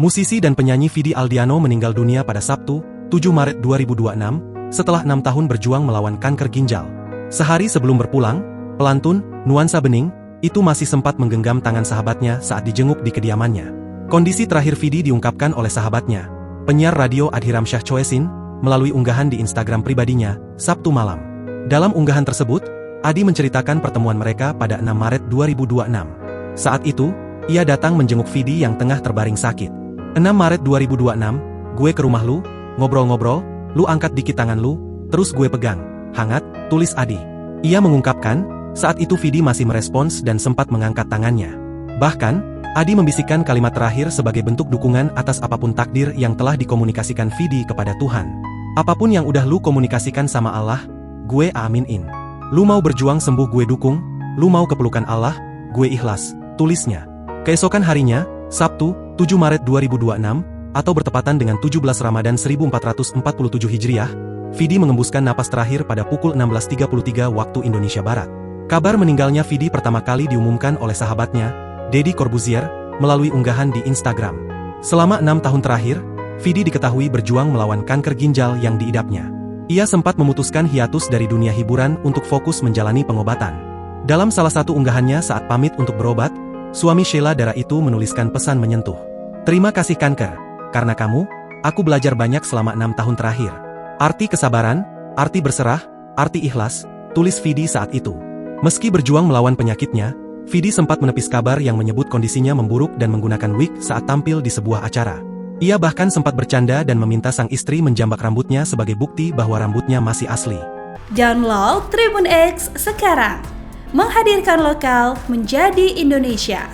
Musisi dan penyanyi Vidi Aldiano meninggal dunia pada Sabtu, 7 Maret 2026, setelah 6 tahun berjuang melawan kanker ginjal. Sehari sebelum berpulang, pelantun, Nuansa Bening, itu masih sempat menggenggam tangan sahabatnya saat dijenguk di kediamannya. Kondisi terakhir Vidi diungkapkan oleh sahabatnya, penyiar radio Adhiram Syah Choesin, melalui unggahan di Instagram pribadinya, Sabtu malam. Dalam unggahan tersebut, Adi menceritakan pertemuan mereka pada 6 Maret 2026. Saat itu, ia datang menjenguk Vidi yang tengah terbaring sakit. 6 Maret 2026, gue ke rumah lu, ngobrol-ngobrol, lu angkat dikit tangan lu, terus gue pegang. Hangat, tulis Adi. Ia mengungkapkan, saat itu Vidi masih merespons dan sempat mengangkat tangannya. Bahkan, Adi membisikkan kalimat terakhir sebagai bentuk dukungan atas apapun takdir yang telah dikomunikasikan Vidi kepada Tuhan. Apapun yang udah lu komunikasikan sama Allah, gue aminin. Lu mau berjuang sembuh gue dukung, lu mau kepelukan Allah, gue ikhlas, tulisnya. Keesokan harinya, Sabtu, 7 Maret 2026, atau bertepatan dengan 17 Ramadan 1447 Hijriah, Vidi mengembuskan napas terakhir pada pukul 16.33 waktu Indonesia Barat. Kabar meninggalnya Vidi pertama kali diumumkan oleh sahabatnya, Deddy Corbuzier, melalui unggahan di Instagram. Selama 6 tahun terakhir, Vidi diketahui berjuang melawan kanker ginjal yang diidapnya. Ia sempat memutuskan hiatus dari dunia hiburan untuk fokus menjalani pengobatan. Dalam salah satu unggahannya saat pamit untuk berobat, suami Sheila Dara itu menuliskan pesan menyentuh. Terima kasih kanker, karena kamu, aku belajar banyak selama 6 tahun terakhir. Arti kesabaran, arti berserah, arti ikhlas, tulis Vidi saat itu. Meski berjuang melawan penyakitnya, Vidi sempat menepis kabar yang menyebut kondisinya memburuk dan menggunakan wig saat tampil di sebuah acara. Ia bahkan sempat bercanda dan meminta sang istri menjambak rambutnya sebagai bukti bahwa rambutnya masih asli. Download Tribun X sekarang, menghadirkan lokal menjadi Indonesia.